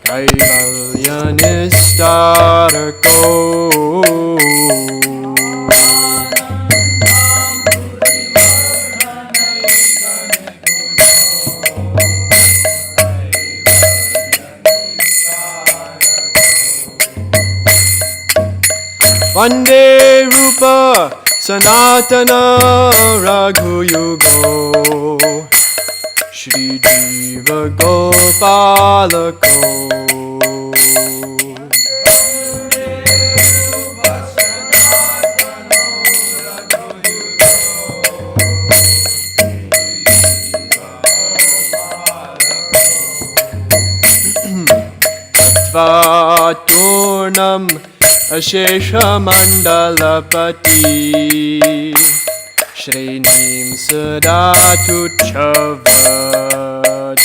kaivalya-nistārakau. Vande rūpa-sanātanau raghu-yugau śrī-jīva-gopālakau. Turnam asheshamandalapati shrenim sada tuccha-vat.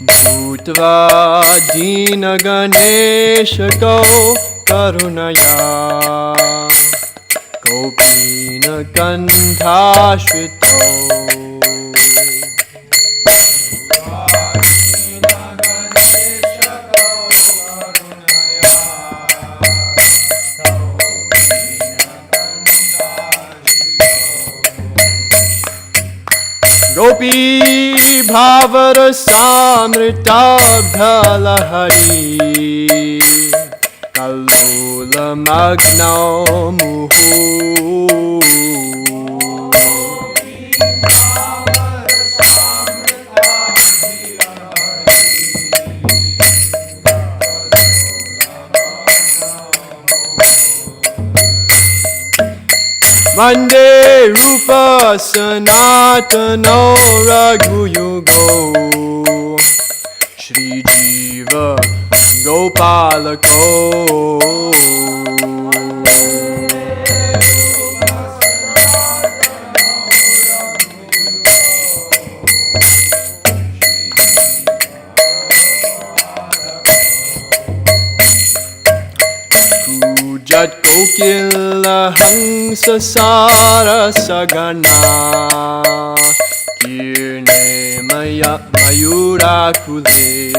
Bhutva dīna-ganesha-kau karunaya gopina-kantha-shritau. Gopi bhavara-samritabdha-lahari kalula-magnau muhu. Vande rūpa-sanātanau raghu-yugau śrī-jīva-gopālakau. Jat kokila-hansa sarasagana kirne mayurakule.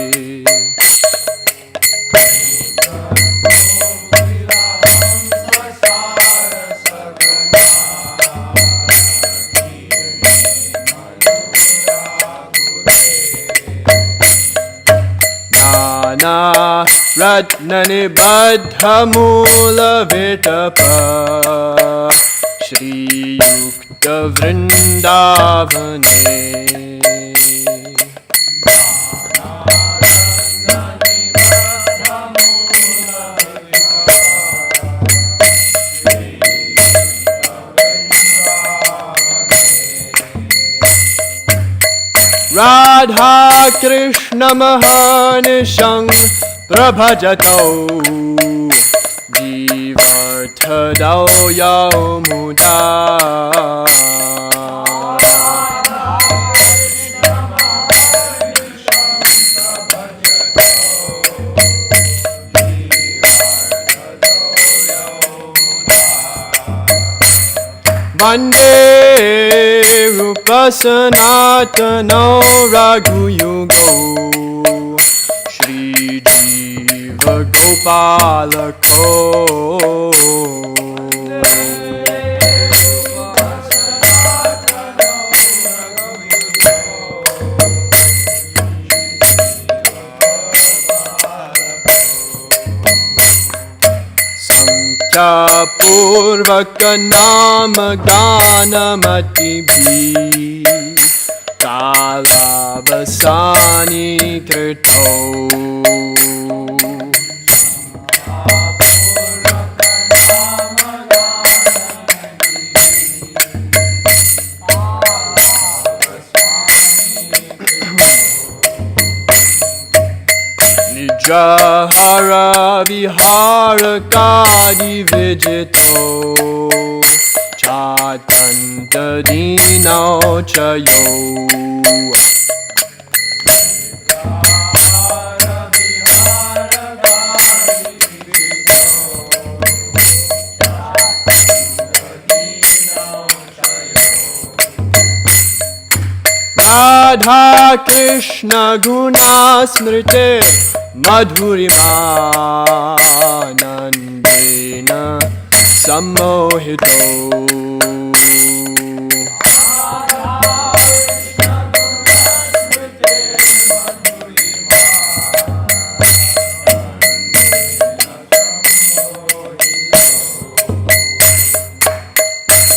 Nānā-śāstra-vicāran śrī-yukta-vrindavane. Rādhā-kr prabhajatau divartha Thadau yau muda Vande rūpa-sanātanau raghu-yugau śrī-jīva-gopālakau purvaka-nama-gāna-matibhi kāla-vasani-kirtau Jahara-vihara-kadi-vijito Chatanta-dīnau-chayo Radha-Krishna-guna-smrite madhurimanandena sammohito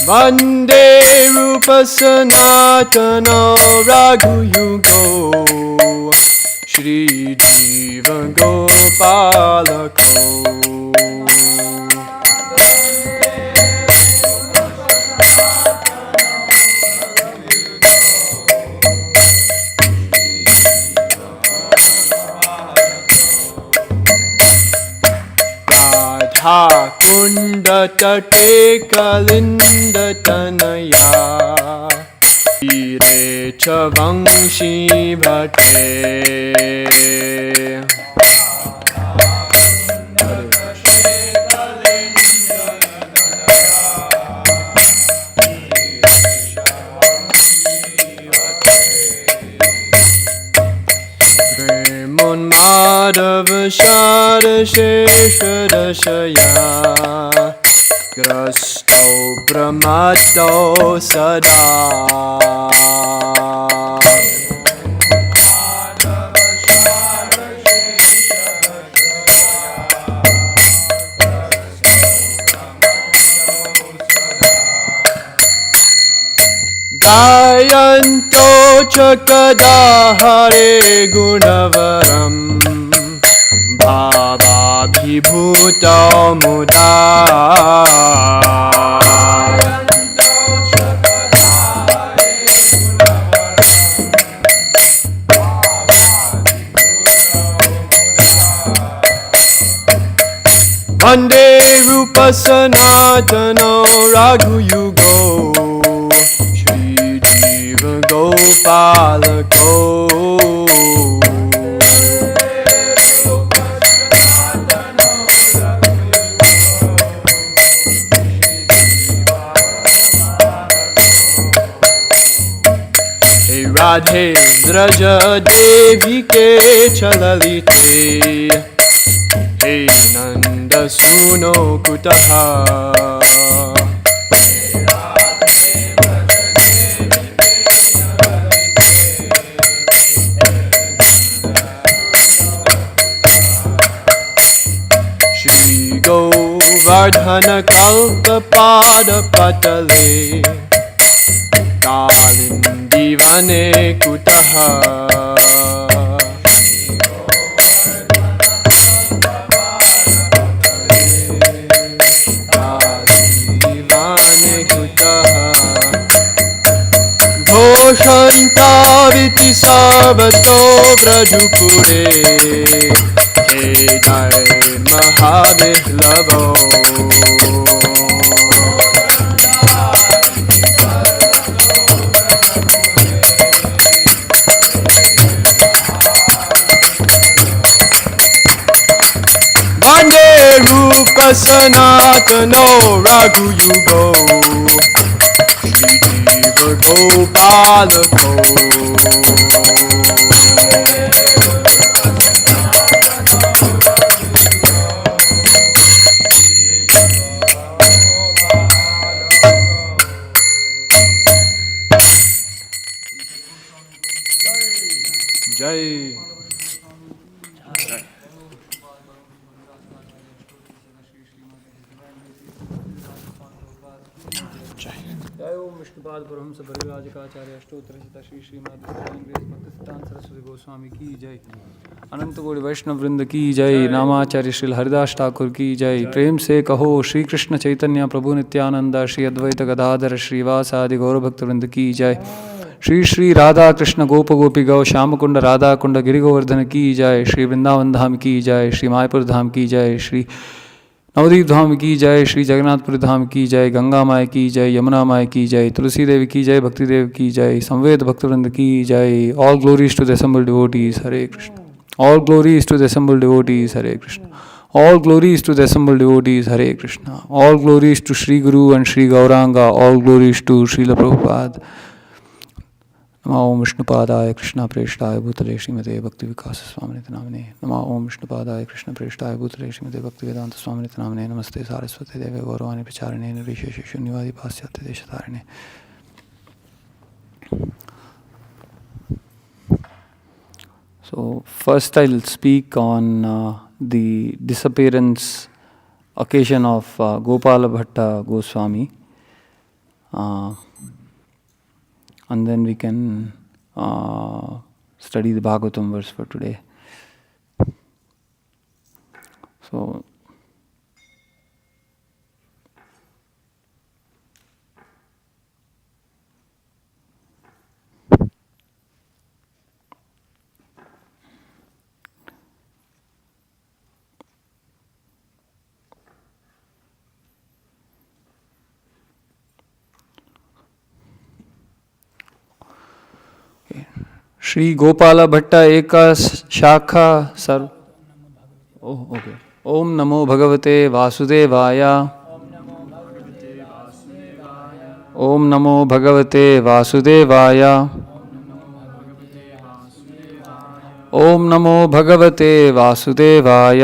Vande rūpa-sanātanau raghu-yugau śrī-jīva-gopālakau Radha-kunda-tate kalinda-tanaya ire-cha-vangshi-bhate Madhava-shara-shesha-dashaya Grastau pramatau sada Gayanto chakadahare gunavaram Bhava-bhibhutau muda Vande rūpa-sanātanau raghu-yugau śrī-jīva-gopālakau Radhe Vraja Devi ke chalalite Hey Nanda Suno Kutaha Śrī-gaurān-kalpa-pada-patale Kalindivane kutaha Kalindivane kutaha Ghosantaviti sarvato vrajupure He jai mahavihlavo rūpa-sanātanau raghu-yugau śrī-jīva-gopālakau. Jai. Goswami ki jai, अनंत कोटि वैष्णव वृंद की जय, नामाचार्य श्री हरिदास ठाकुर की जय। प्रेम से कहो श्री कृष्ण चैतन्य प्रभु नित्यानंद श्री अद्वैत गदाधर श्रीवासादि गौर भक्त वृंद की जय। श्री श्री राधा कृष्ण गोप गोपी गौ श्याम कुंड राधा कुंड गिरि गोवर्धन की जय। श्री वृंदावन धाम की जय, श्री मायपुर धाम की जय, श्री नवदीप धाम की जय, श्री जगन्नाथपुरी धाम की जय, गंगा माई की जय, यमुना माई की जय, तुलसी देवी की जय, भक्ति देव की जय, संवेद भक्तवृंद की जय। All glories to the assembled devotees, Hare Krishna. All glories to the assembled devotees, Hare Krishna. All glories to the assembled devotees, Hare Krishna. All glories to Shri Guru and Shri Gauranga. All glories to Srila Prabhupada. Nama Om Vishnupadaya Krishna Preshtaya Bhutale Srimate Bhakti Vikasa Swaminiti Namane. Nama Om Vishnupadaya Krishna Preshtaya Bhutale Srimate Bhakti Vedanta Swaminiti Namane. Namaste Saraswati Deve Gauravani Pacharane Nirvishesha Shunyavadi Pasyate Deshatarane. So first I'll speak on the disappearance occasion of Gopala-Bhatta Goswami, and then we can study the Bhagavatam verse for today. So Shri Gopal Bhatt एका शाखा सर्व ओम नमो भगवते वासुदेवाय। ओम नमो भगवते वासुदेवाय। ओम नमो भगवते वासुदेवाय।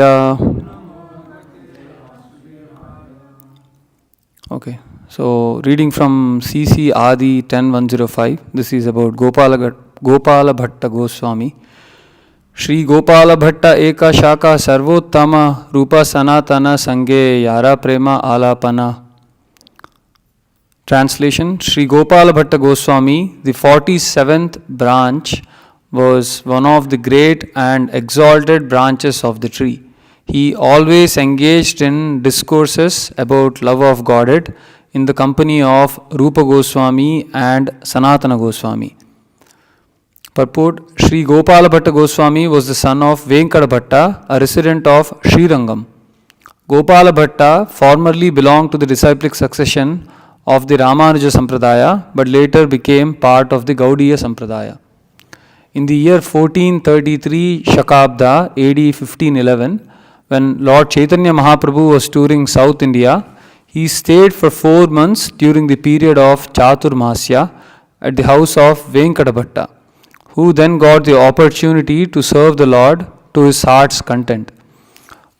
Okay, so reading from CC Adi 10.105, this is about Gopala-Bhatta Goswami. Shri Gopala-Bhatta eka shaka sarvottama rūpa-sanātana sange yara prema alapana. Translation: Shri Gopala-Bhatta Goswami, the 47th branch, was one of the great and exalted branches of the tree. He always engaged in discourses about love of Godhead in the company of Rupa Goswami and Sanatana Goswami. Purport: Shri Gopala-Bhatta Goswami was the son of Venkada-Bhatta, a resident of Srirangam. Gopala-Bhatta formerly belonged to the disciplic succession of the Ramanuja Sampradaya, but later became part of the Gaudiya Sampradaya. In the year 1433 Shakabda, AD 1511, when Lord Chaitanya Mahaprabhu was touring South India, he stayed for 4 months during the period of Chaturmasya at the house of Venkada-Bhatta, who then got the opportunity to serve the Lord to his heart's content.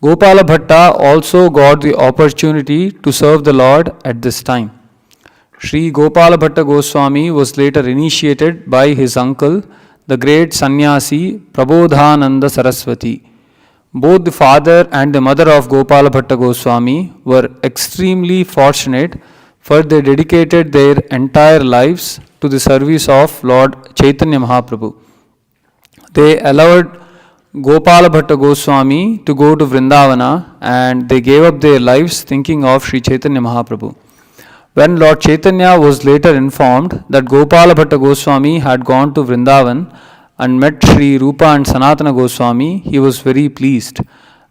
Gopala-Bhatta also got the opportunity to serve the Lord at this time. Shri Gopala-Bhatta Goswami was later initiated by his uncle, the great sannyasi Prabodhananda Saraswati. Both the father and the mother of Gopala-Bhatta Goswami were extremely fortunate, for they dedicated their entire lives to the service of Lord Chaitanya Mahaprabhu. They allowed Gopala-Bhatta Goswami to go to Vrindavana, and they gave up their lives thinking of Sri Chaitanya Mahaprabhu. When Lord Chaitanya was later informed that Gopala-Bhatta Goswami had gone to Vrindavan and met Sri Rupa and Sanatana Goswami, he was very pleased,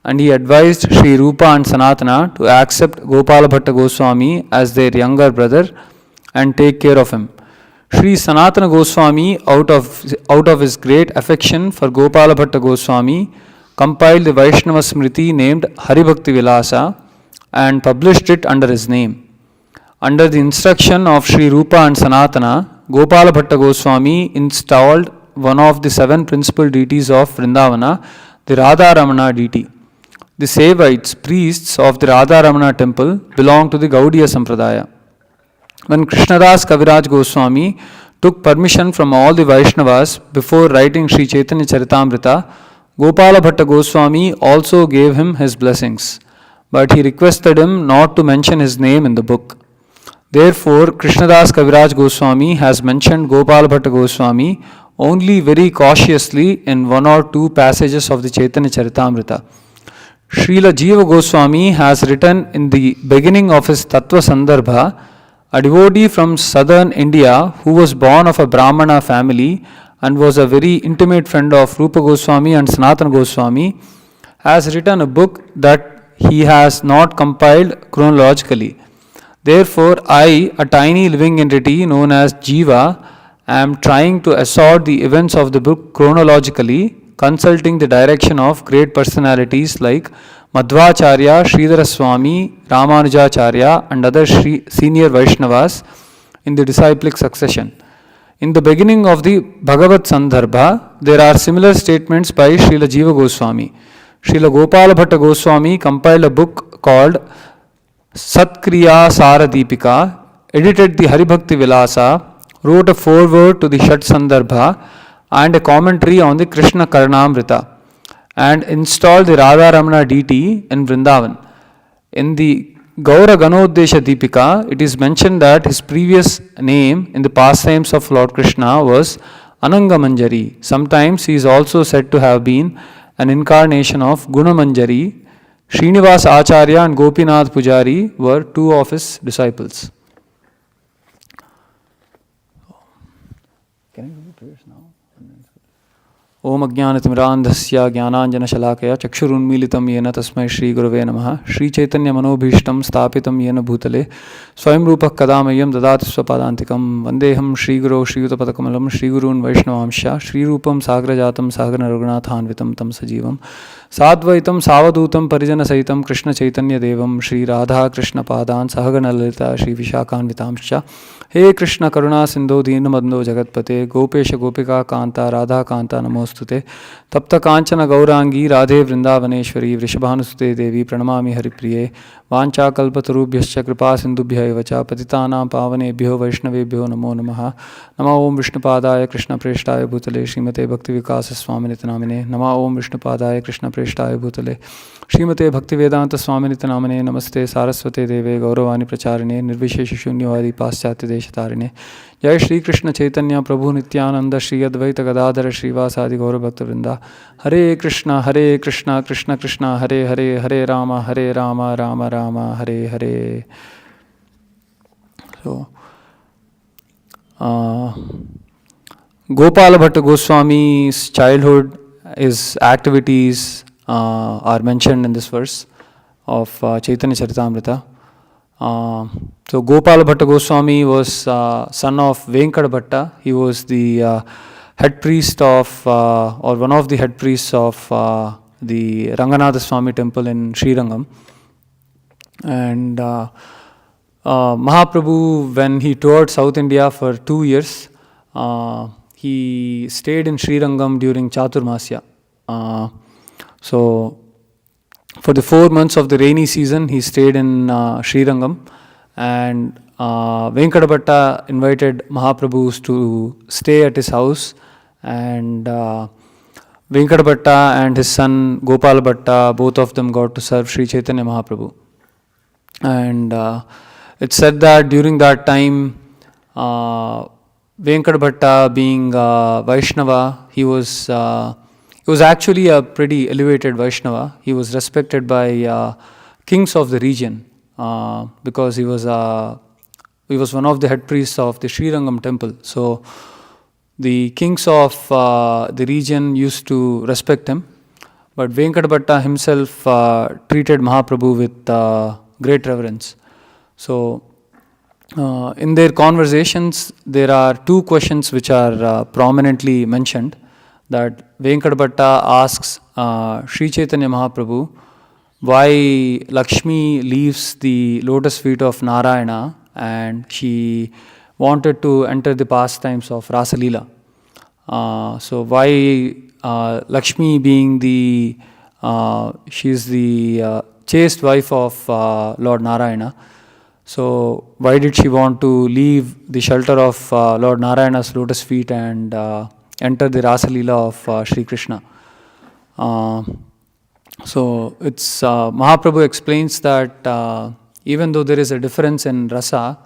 and he advised Sri Rupa and Sanatana to accept Gopala-Bhatta Goswami as their younger brother and take care of him. Sri Sanatana Goswami, out of his great affection for Gopala-Bhatta Goswami, compiled the Vaishnava Smriti named Haribhakti Vilasa, and published it under his name. Under the instruction of Sri Rupa and Sanatana, Gopala-Bhatta Goswami installed one of the 7 principal deities of Vrindavana, the Radha-Ramana deity. The Sevites, priests of the Radha-Ramana temple, belong to the Gaudiya Sampradaya. When Krishnadas Kaviraj Goswami took permission from all the Vaishnavas before writing śrī-caitanya-Charitamrita, Gopala-Bhatta Goswami also gave him his blessings, but he requested him not to mention his name in the book. Therefore, Krishnadas Kaviraj Goswami has mentioned Gopala-Bhatta Goswami only very cautiously in 1 or 2 passages of the Chaitanya Charitamrita. Srila Jiva Goswami has written in the beginning of his Tattva Sandarbha, a devotee from southern India who was born of a Brahmana family and was a very intimate friend of Rupa Goswami and Sanatana Goswami, has written a book that he has not compiled chronologically. Therefore, I, a tiny living entity known as Jiva, am trying to assort the events of the book chronologically, consulting the direction of great personalities like Madhvacharya, Sridhara Swami, Ramanujacharya, and other senior Vaishnavas in the disciplic succession. In the beginning of the Bhagavad Sandarbha, there are similar statements by Srila Jiva Goswami. Srila Gopala-Bhatta Goswami compiled a book called Satkriya Saradipika, edited the Haribhakti Vilasa, wrote a foreword to the Shat Sandarbha and a commentary on the Krishna Karnamrita, and installed the Radha-Ramana deity in Vrindavan. In the Gaura Ganodesha Deepika, it is mentioned that his previous name in the pastimes of Lord Krishna was Ananga-manjari. Sometimes he is also said to have been an incarnation of Guna-manjari. Srinivas Acharya and Gopinath Pujari were 2 of his disciples. Can I do the prayers now? Om Ajnanatimirandhasya Jnananjana-shalakaya Chakshurunmilitam Yena Tasmai Shri Gurave Namaha Śrī-caitanya-manobhishtam Sthapitam Yena Bhutale Swayam Rupak Kadamayam Dadati Swapadantikam Vandeham Shri Guru Shri Yutapatakamalam Shri Gurun Vaishnavamsha Shri Rupam Sagrajatam Sagrana Raghunathanvitam Tam Sajivam Sadvaitam Savadutam Parijana Saitam Krishna Chaitanya Devam Shri Rādhā Krishna Padan Sahagana Lalita Shri Vishakhanvitamsha He Krishna Karuna Sindho Dīnamandho Jagatpate Gopesha Gopika Kanta Radha Kanta Namostute Tapta Kanchana Gaurangi Radhe Vrindavaneshwari Vrishabhanusute Devi Pranamami Haripriye Vancha Kalpatarubhyascha Kripa Sindubhya Evacha Patitanam Pavanebhyo Vaishnavebhyo Namo Namaha Nama Om Vishnupadaya Krishna Preshtaya Bhutale Srimate Bhakti Vikasa Swaminita Namine Nama Om Vishnupadaya Krishna Preshtaya Bhutale Srimate Bhakti Vedanta Swaminita Namine Namaste Saraswate Deve Gauravani Pracharine Nirvishesha Shunyavadi Paschatya Deshatarine Jai Shri Krishna Chaitanya Prabhu Nityananda Shri Advaita Gadadhara Srivasadi Gaura Bhakta Vrinda Hare Krishna Krishna Krishna Hare Hare Hare Rama Rama Rama Hare Hare. So Gopala-Bhatta Goswami's childhood, his activities are mentioned in this verse of Chaitanya Charitamrita. So Gopala-Bhatta Goswami was son of Venkada-Bhatta. He was the head priest of, or one of the head priests of the Ranganatha Swami temple in Srirangam. And Mahaprabhu, when he toured South India for 2 years, he stayed in Srirangam during Chaturmasya. So for the 4 months of the rainy season, he stayed in Srirangam, and Venkada-Bhatta invited Mahaprabhu to stay at his house, and Venkada-Bhatta and his son Gopala-Bhatta, both of them got to serve Sri Chaitanya Mahaprabhu. And it's said that during that time, Venkada-Bhatta being Vaishnava, he was actually a pretty elevated Vaishnava. He was respected by kings of the region because he was one of the head priests of the Srirangam temple. So the kings of the region used to respect him, but Venkada-Bhatta himself treated Mahaprabhu with great reverence. So in their conversations, there are 2 questions which are prominently mentioned. That Venkada-Bhatta asks Sri Chaitanya Mahaprabhu why Lakshmi leaves the lotus feet of Narayana and she wanted to enter the pastimes of Rasa Leela. So why Lakshmi being the she is the chaste wife of Lord Narayana. So why did she want to leave the shelter of Lord Narayana's lotus feet and enter the Rasa Leela of Sri Krishna? So it's Mahaprabhu explains that even though there is a difference in rasa,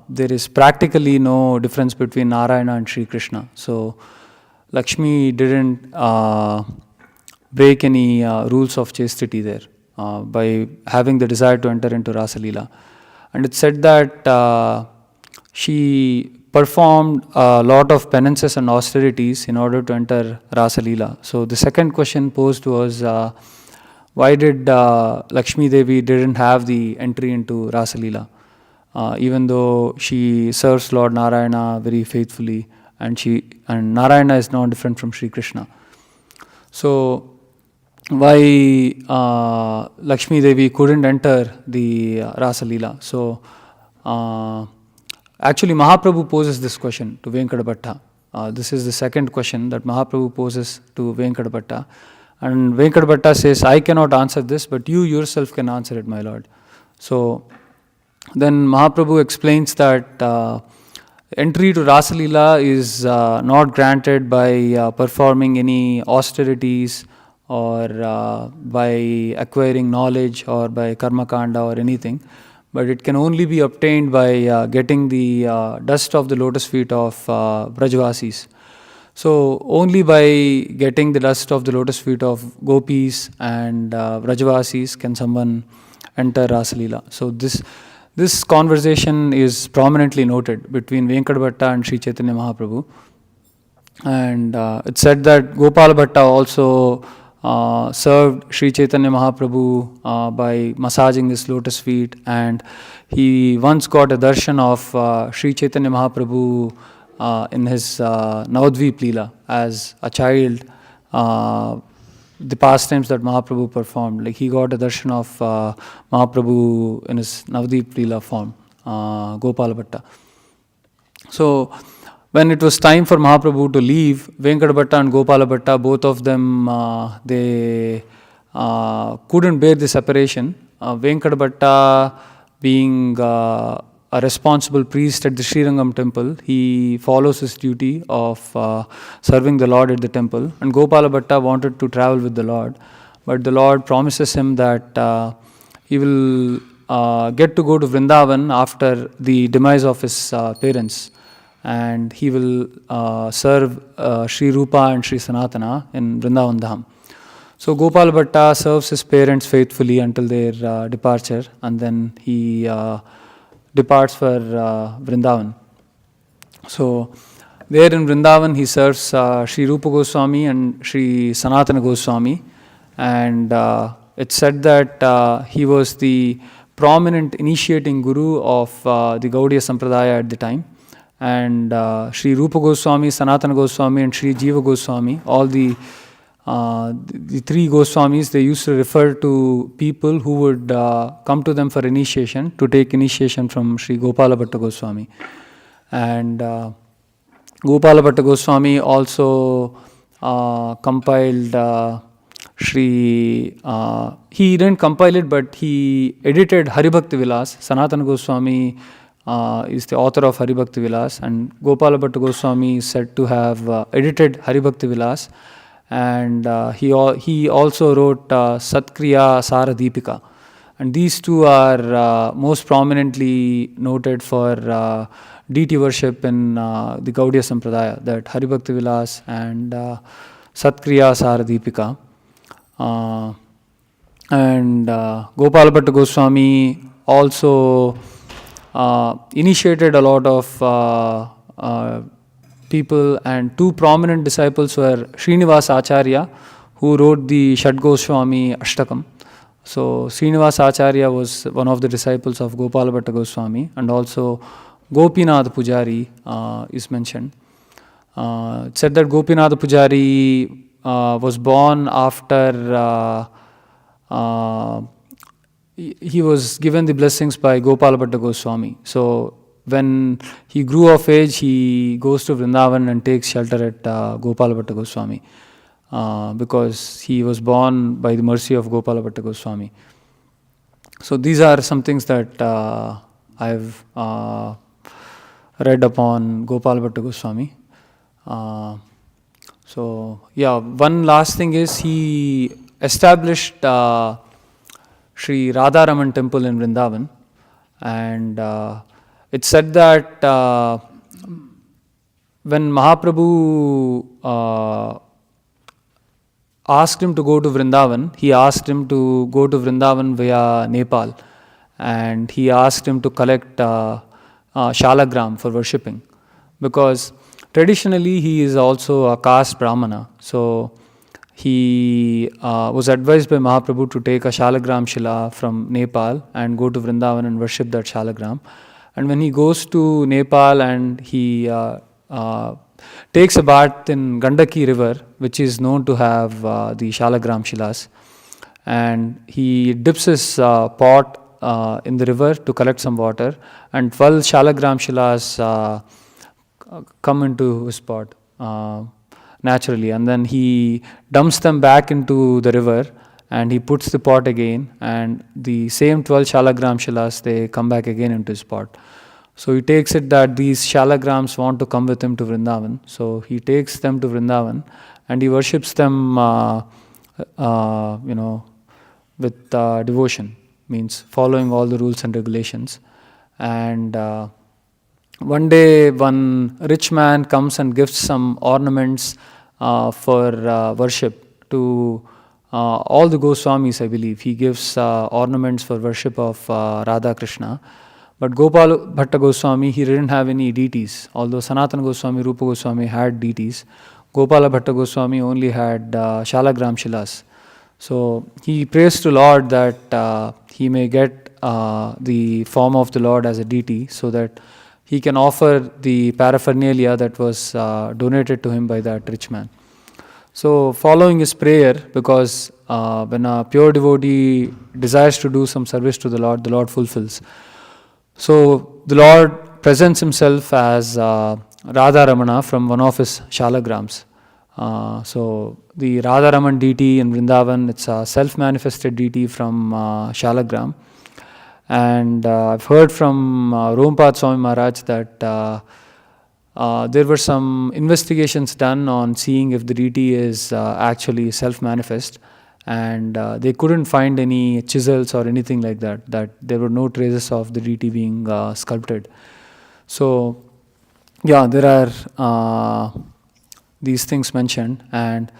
there is practically no difference between Narayana and Sri Krishna. So Lakshmi didn't break any rules of chastity there by having the desire to enter into Rasa Leela. And it's said that she performed a lot of penances and austerities in order to enter Rasa Leela. So the second question posed was, why did Lakshmi Devi didn't have the entry into Rasa Leela, even though she serves Lord Narayana very faithfully, and Narayana is not different from Sri Krishna. So why Lakshmi Devi couldn't enter the Rasa Leela? So actually Mahaprabhu poses this question to Venkata-bhatta. This is the second question that Mahaprabhu poses to Venkata-bhatta. And Venkata-bhatta says, I cannot answer this, but you yourself can answer it, my lord. So then Mahaprabhu explains that entry to Rasa Leela is not granted by performing any austerities or by acquiring knowledge or by karma kanda or anything, but it can only be obtained by getting the dust of the lotus feet of Brajvasis. So only by getting the dust of the lotus feet of gopis and Brajvasis can someone enter Rasa Leela. So this conversation is prominently noted between Venkata-bhatta and Sri Chaitanya Mahaprabhu. And it's said that Gopala-Bhatta also served Sri Chaitanya Mahaprabhu by massaging his lotus feet, and he once got a darshan of Sri Chaitanya Mahaprabhu in his Navadvip Leela as a child, the pastimes that Mahaprabhu performed. Like he got a darshan of Mahaprabhu in his Navadvip Leela form, Gopala-Bhatta. So when it was time for Mahaprabhu to leave, Venkata-bhatta and Gopala-bhatta, both of them, they couldn't bear the separation. Venkata-bhatta being a responsible priest at the Srirangam temple, he follows his duty of serving the Lord at the temple. And Gopala-bhatta wanted to travel with the Lord, but the Lord promises him that he will get to go to Vrindavan after the demise of his parents. And he will serve Sri Rupa and Sri Sanatana in Vrindavan Dham. So Gopala-bhatta serves his parents faithfully until their departure, and then he departs for Vrindavan. So there in Vrindavan he serves Sri Rupa Goswami and Sri Sanatana Goswami, and it's said that he was the prominent initiating guru of the Gaudiya Sampradaya at the time. And Sri Rupa Goswami, Sanatana Goswami and śrī-jīva-Gopālakau, all the three Goswamis, they used to refer to people who would come to them for initiation, to take initiation from Sri Gopala-Bhatta Goswami. And Gopala-Bhatta Goswami also compiled he didn't compile it, but he edited Haribhakti Vilas. Sanatana Goswami is the author of Haribhakti Vilas, and Gopala-Bhatta Goswami is said to have edited Haribhakti Vilas, and he also wrote Satkriya Sara-deepika. And these two are most prominently noted for deity worship in the Gaudiya Sampradaya, that Haribhakti Vilas and Satkriya Sara-deepika. And Gopala-Bhatta Goswami also initiated a lot of people, and two prominent disciples were Srinivasa Acharya, who wrote the Shad Goswami Ashtakam. So Srinivasa Acharya was one of the disciples of Gopala-Bhatta Goswami, and also Gopinath Pujari is mentioned. It said that Gopinath Pujari was born after he was given the blessings by Gopala-Bhatta Goswami. So when he grew of age, he goes to Vrindavan and takes shelter at Gopala-Bhatta Goswami, because he was born by the mercy of Gopala-Bhatta Goswami. So these are some things that I've read upon Gopala-Bhatta Goswami. So yeah, one last thing is he established Sri Radha-Raman temple in Vrindavan, and it's said that when Mahaprabhu asked him to go to Vrindavan, he asked him to go to Vrindavan via Nepal, and he asked him to collect shalagram for worshipping, because traditionally he is also a caste Brahmana. So he was advised by Mahaprabhu to take a shalagram shila from Nepal and go to Vrindavan and worship that shalagram. And when he goes to Nepal and he takes a bath in Gandaki river, which is known to have the shalagram shilas, and he dips his pot in the river to collect some water, and 12 shalagram shilas come into his pot naturally, and then he dumps them back into the river, and he puts the pot again, and the same 12 shalagram shilas, they come back again into his pot. So he takes it that these shalagrams want to come with him to Vrindavan. So he takes them to Vrindavan and he worships them, with devotion, means following all the rules and regulations. And one day, one rich man comes and gives some ornaments for worship to all the Goswamis, I believe. He gives ornaments for worship of Radha Krishna. But Gopala-Bhatta Goswami, he didn't have any deities. Although Sanatana Goswami, Rupa Goswami had deities, Gopala-Bhatta Goswami only had shalagram shilas. So he prays to Lord that he may get the form of the Lord as a deity, so that he can offer the paraphernalia that was donated to him by that rich man. So following his prayer, because when a pure devotee desires to do some service to the Lord fulfills. So the Lord presents himself as Radha-Ramana from one of his shalagrams. So the Radha-Raman deity in Vrindavan, it's a self-manifested deity from shalagram. And I've heard from Rompad Swami Maharaj that there were some investigations done on seeing if the deity is actually self-manifest, and they couldn't find any chisels or anything like that, that there were no traces of the deity being sculpted. So yeah, there are these things mentioned, and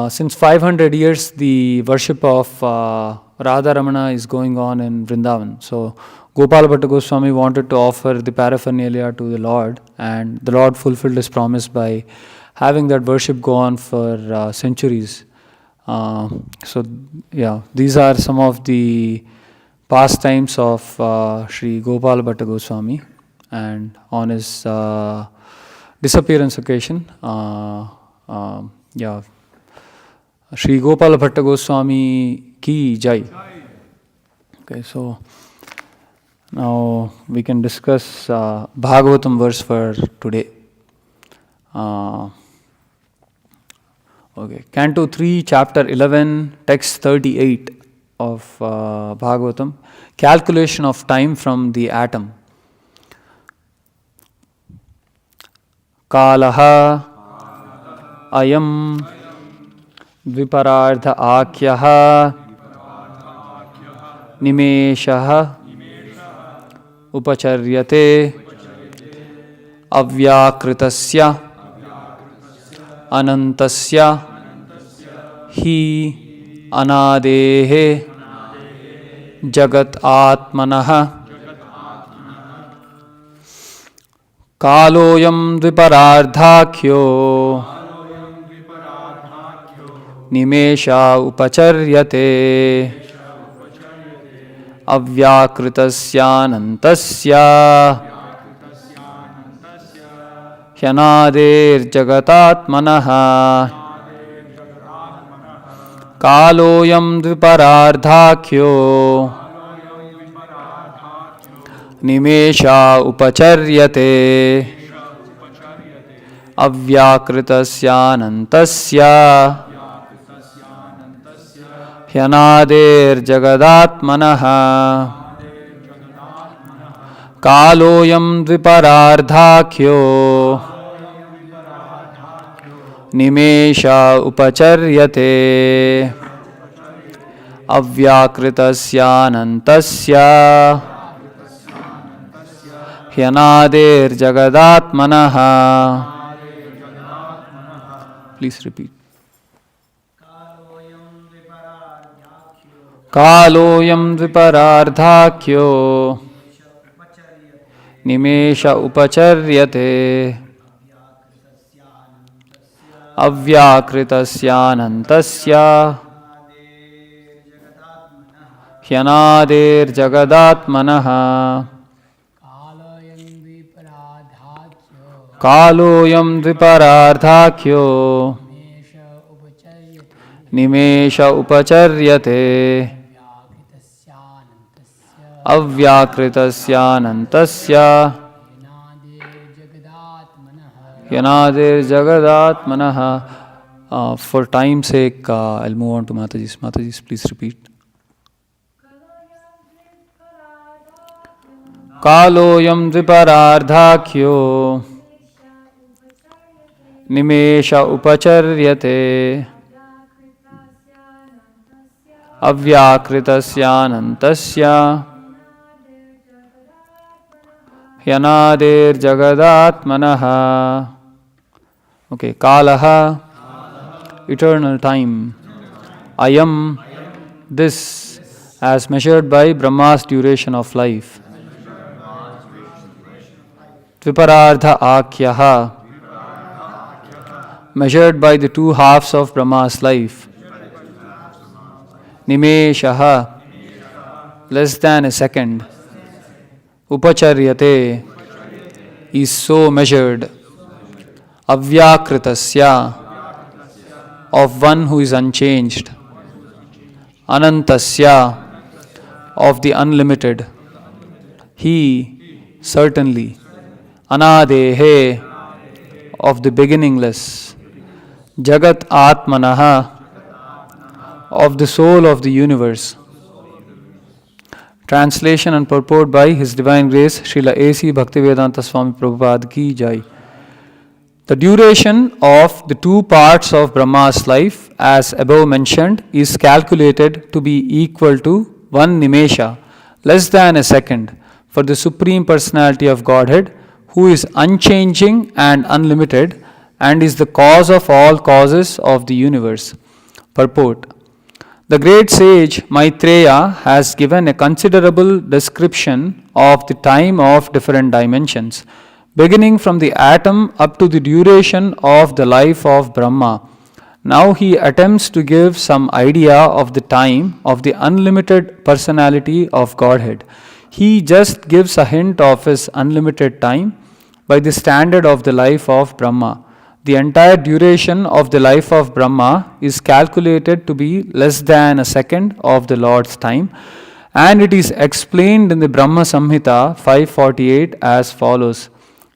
since 500 years the worship of Radha-Ramana is going on in Vrindavan. So Gopala-Bhatta Goswami wanted to offer the paraphernalia to the Lord, and the Lord fulfilled his promise by having that worship go on for centuries. So yeah, these are some of the pastimes of Sri Gopala-Bhatta Goswami, and on his disappearance occasion, yeah, Sri Gopala-Bhatta Goswami ki jai. Okay, so now we can discuss Bhagavatam verse for today. Okay, Canto 3, Chapter 11, Text 38 of Bhagavatam. Calculation of time from the atom. Kalaha ayam dviparardha akyaha nimeshaha upacharyate avyakritasya anantasya hi anadehe jagat atmanah kaloyam dviparardhakyo nimesha upacharyate avyakritasyanantasya ह्यनादेर्जगतात्मनः Kaloyam dviparardhakyo nimesha upacharyate avyakritasyanantasya ह्यनादेर जगदात्मनः कालोऽयं द्विपरार्धाख्यो Nimesh उपचर्यते अव्याकृतस्यानन्तस्य ह्यनादेर जगदात्मनः. Please repeat. कालोऽयं द्विपरार्धाख्यो Nimesh उपचर्यते अव्याकृतस्यानन्तस्य ह्यनादेर्जगदात्मनः. कालोऽयं द्विपरार्धाख्यो Nimesh उपचर्यते अव्याकृतस्यानन्तस्य ह्यनादेर्जगदात्मनः. For time's sake, I'll move on to Mataji's. Mataji's, please repeat. Kaloyam dviparardhakyo nimesha upacharyate avyakritasyanantasya ह्यनादेर्जगदात्मनः. Okay, Kalaha, eternal time. Ayam, this, as measured by Brahma's duration of life. Dviparardha Akyaha, measured by the two halves of Brahma's life. Nimeshaha, less than a second. Upacharyate, is so measured. Avyakritasya, of one who is unchanged. Anantasya, of the unlimited. He, certainly. Anadehe, of the beginningless. Jagat Atmanaha, of the soul of the universe. Translation and purport by His Divine Grace Srila A.C. Bhaktivedanta Swami Prabhupada ki jai. The duration of the two parts of Brahma's life, as above mentioned, is calculated to be equal to 1 nimesha, less than a second, for the Supreme Personality of Godhead, who is unchanging and unlimited, and is the cause of all causes of the universe. Purport. The great sage Maitreya has given a considerable description of the time of different dimensions, beginning from the atom up to the duration of the life of Brahma. Now he attempts to give some idea of the time of the unlimited personality of Godhead. He just gives a hint of his unlimited time by the standard of the life of Brahma. The entire duration of the life of Brahma is calculated to be less than a second of the Lord's time, and it is explained in the Brahma Samhita 548 as follows.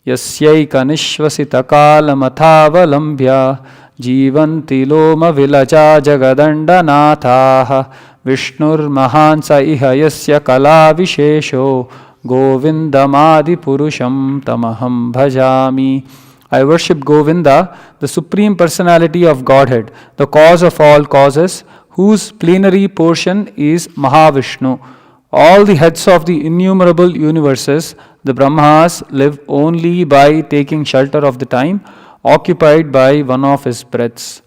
Yasyaika-nishvasita-kalamathavalambhya jivanti loma vilaja jagadandanathah vishnur-mahansa iha yasya kala-vishesho govindamadi-purusham tamaham bhajami. I worship Govinda, the Supreme Personality of Godhead, the cause of all causes, whose plenary portion is Mahavishnu. All the heads of the innumerable universes, the Brahmas, live only by taking shelter of the time occupied by one of his breaths.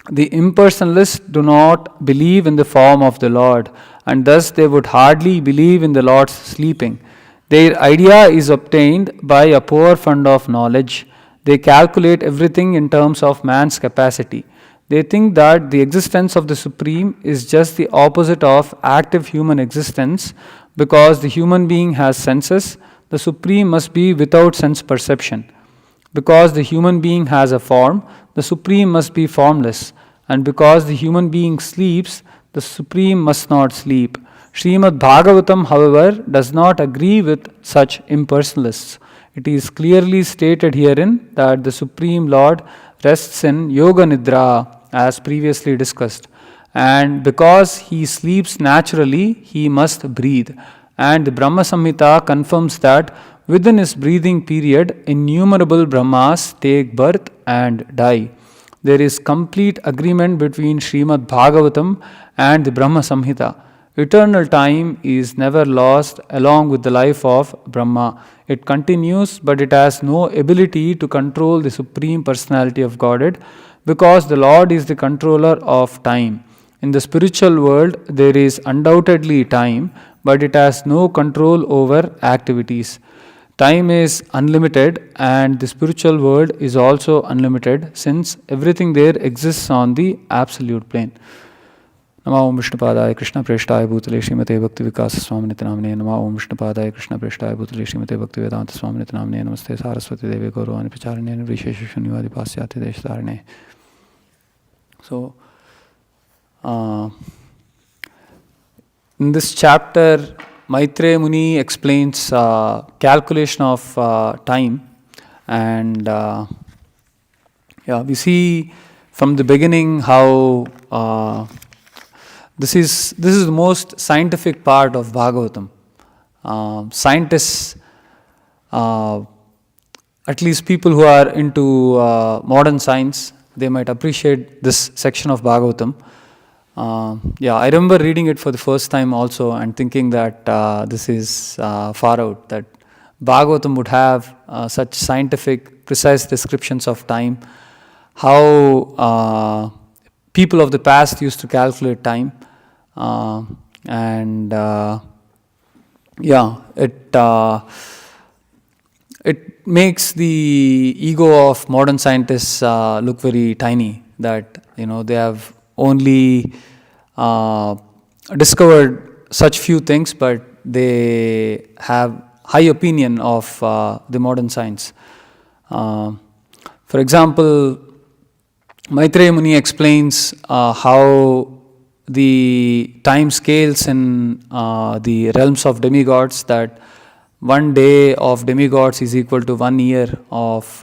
The impersonalists do not believe in the form of the Lord, and thus they would hardly believe in the Lord's sleeping. Their idea is obtained by a poor fund of knowledge. They calculate everything in terms of man's capacity. They think that the existence of the Supreme is just the opposite of active human existence. Because the human being has senses, the Supreme must be without sense perception. Because the human being has a form, the Supreme must be formless. and because the human being sleeps, the Supreme must not sleep. Srimad Bhagavatam, however, does not agree with such impersonalists. It is clearly stated herein that the Supreme Lord rests in Yoga Nidra, as previously discussed. And because he sleeps naturally, he must breathe. And the Brahma Samhita confirms that within his breathing period, innumerable Brahmas take birth and die. There is complete agreement between Srimad Bhagavatam and the Brahma Samhita. Eternal time is never lost along with the life of Brahma. It continues, but it has no ability to control the Supreme Personality of Godhead, because the Lord is the controller of time. In the spiritual world, there is undoubtedly time, but it has no control over activities. Time is unlimited, and the spiritual world is also unlimited, since everything there exists on the absolute plane. Namo Om Vishnupadaya Krishna Preshthaya Bhutale Srimate Bhakti Vikasa Swaminiti Namane. Namo Om Vishnupadaya Krishna Preshthaya Bhutale Srimate Bhakti Vedanta Swaminiti Namane. Namaste Saraswati Devi Gaurāni Pacharane Vrishesha Shunyavadi Pasyati Desharane. So, in this chapter, Maitreya Muni explains calculation of time, and we see from the beginning how this is the most scientific part of Bhagavatam. Scientists, at least people who are into modern science, they might appreciate this section of Bhagavatam. I remember reading it for the first time also and thinking that this is far out, that Bhagavatam would have such scientific, precise descriptions of time, how people of the past used to calculate time, it makes the ego of modern scientists look very tiny, that they have only discovered such few things, but they have high opinion of the modern science. For example, Maitreya Muni explains how the time scales in the realms of demigods, that 1 day of demigods is equal to 1 year of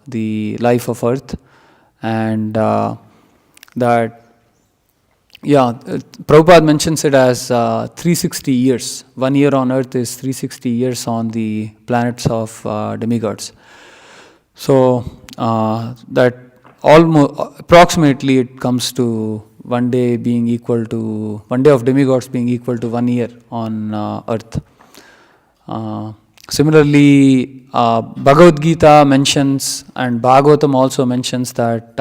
the life of earth, and that Prabhupada mentions it as 360 years. 1 year on earth is 360 years on the planets of demigods. So that almost approximately it comes to 1 day of demigods being equal to 1 year on earth. Similarly, Bhagavad Gita mentions, and Bhagavatam also mentions, that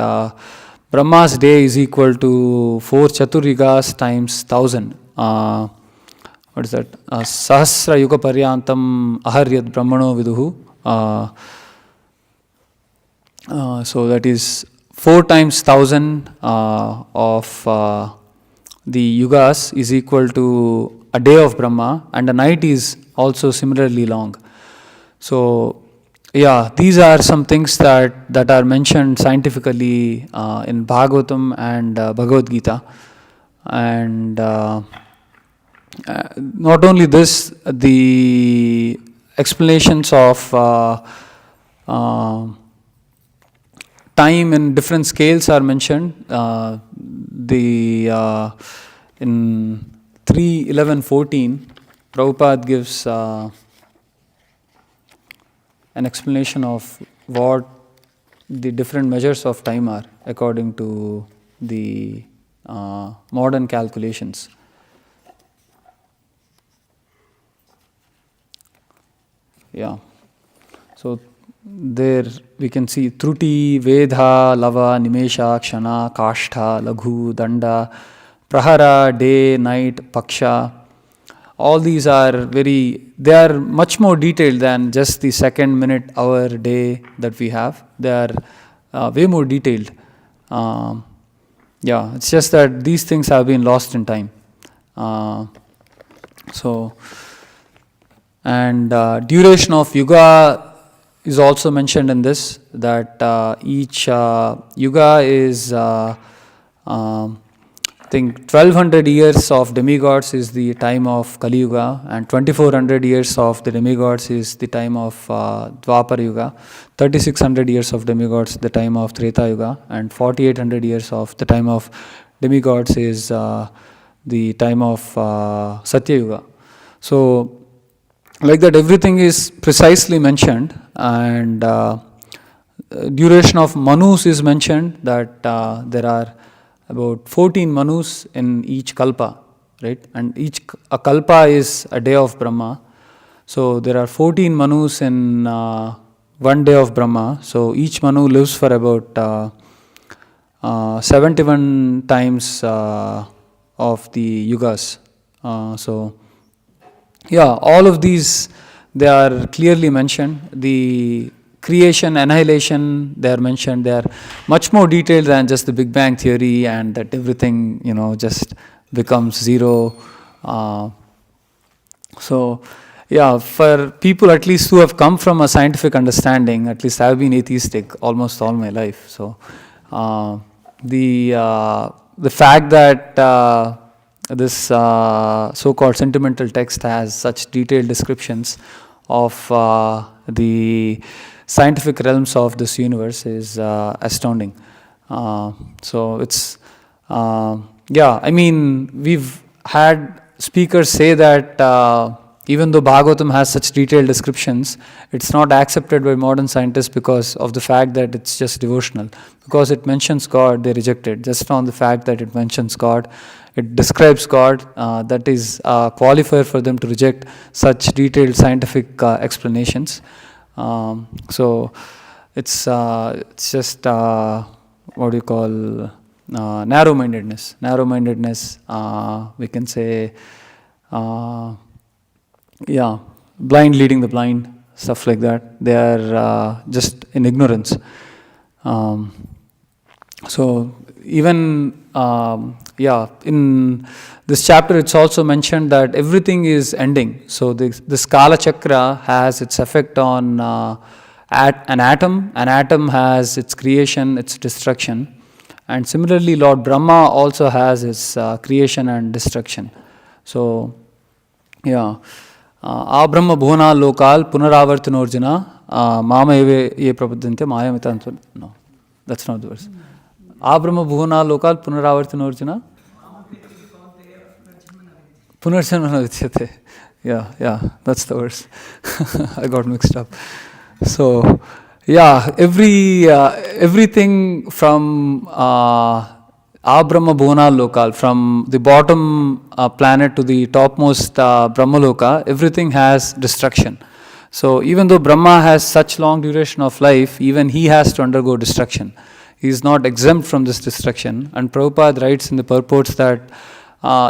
Brahma's day is equal to 4 Chaturyugas times 1000. What is that? Sahasra Yuga Paryantam Aharyad Brahmano Viduhu. So that is 4 times 1000 of the yugas is equal to a day of Brahma, and a night is also similarly long. So these are some things that are mentioned scientifically in Bhagavatam and Bhagavad Gita. And not only this, the explanations of time in different scales are mentioned. In 3.11.14, Prabhupada gives an explanation of what the different measures of time are according to the modern calculations. So there we can see Truti, Vedha, Lava, Nimesha, Kshana, Kashtha, Laghu, Danda, Prahara, day, night, Paksha. All these are they are much more detailed than just the second, minute, hour, day that we have. They are way more detailed. It's just that these things have been lost in time. Duration of yuga is also mentioned in this, that each yuga is I think 1200 years of demigods is the time of Kali Yuga, and 2400 years of the demigods is the time of Dwapara Yuga, 3600 years of demigods the time of Treta Yuga, and 4800 years of the time of demigods is the time of Satya Yuga. So, like that, everything is precisely mentioned, and duration of manus is mentioned, that there are about 14 manus in each kalpa, right? And a kalpa is a day of Brahma. So there are 14 manus in one day of Brahma. So each manu lives for about 71 times of the yugas. So yeah, all of these, they are clearly mentioned. The creation, annihilation, they are mentioned. They are much more detailed than just the Big Bang theory and that everything, just becomes zero. So, yeah, for people at least who have come from a scientific understanding, at least I have been atheistic almost all my life. So, the fact that this so-called sentimental text has such detailed descriptions of the scientific realms of this universe is astounding. So it's, I mean, we've had speakers say that even though Bhagavatam has such detailed descriptions, it's not accepted by modern scientists because of the fact that it's just devotional. Because it mentions God, they reject it. Just on the fact that it mentions God, it describes God, that is a qualifier for them to reject such detailed scientific explanations. So it's just what do you call narrow-mindedness. Narrow-mindedness, we can say, blind leading the blind, stuff like that. They are just in ignorance. So even in this chapter, it's also mentioned that everything is ending. So this Kala Chakra has its effect on an atom. An atom has its creation, its destruction. And similarly, Lord Brahma also has its creation and destruction. So, Abrahma bhuvana lokal punaravartanorjuna mama eve ye prapadyante mayamitantu. No, that's not the verse. Abrahma bhuvana lokal punaravartanorjuna punarjanmana vidyate. Yeah, that's the verse. I got mixed up. So, everything from Abrahma bhuvana lokal, from the bottom planet to the topmost Brahmaloka, everything has destruction. So even though Brahma has such long duration of life, even he has to undergo destruction. He is not exempt from this destruction. And Prabhupada writes in the purports that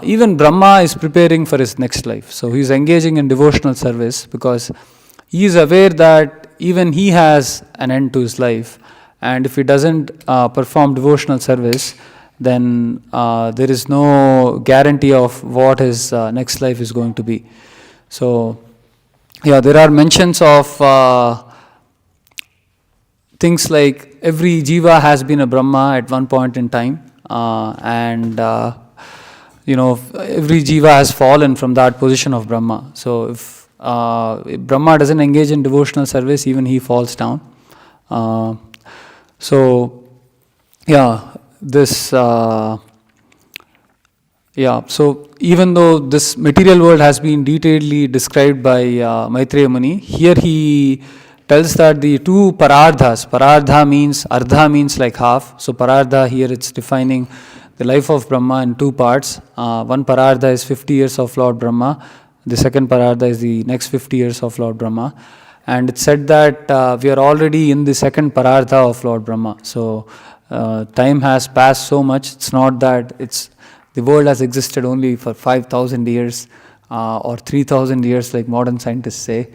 even Brahma is preparing for his next life. So he is engaging in devotional service because he is aware that even he has an end to his life. And if he doesn't perform devotional service, then there is no guarantee of what his next life is going to be. So, there are mentions of things like every jiva has been a Brahma at one point in time, and every jiva has fallen from that position of Brahma. So, if Brahma doesn't engage in devotional service, even he falls down. So even though this material world has been detailedly described by Maitreya Muni, here he tells that the two parardhas, parardha means, ardha means like half, so parardha here it's defining the life of Brahma in two parts. One parardha is 50 years of Lord Brahma, the second parardha is the next 50 years of Lord Brahma. And it's said that we are already in the second parardha of Lord Brahma. So time has passed so much, it's not that the world has existed only for 5,000 years or 3,000 years like modern scientists say.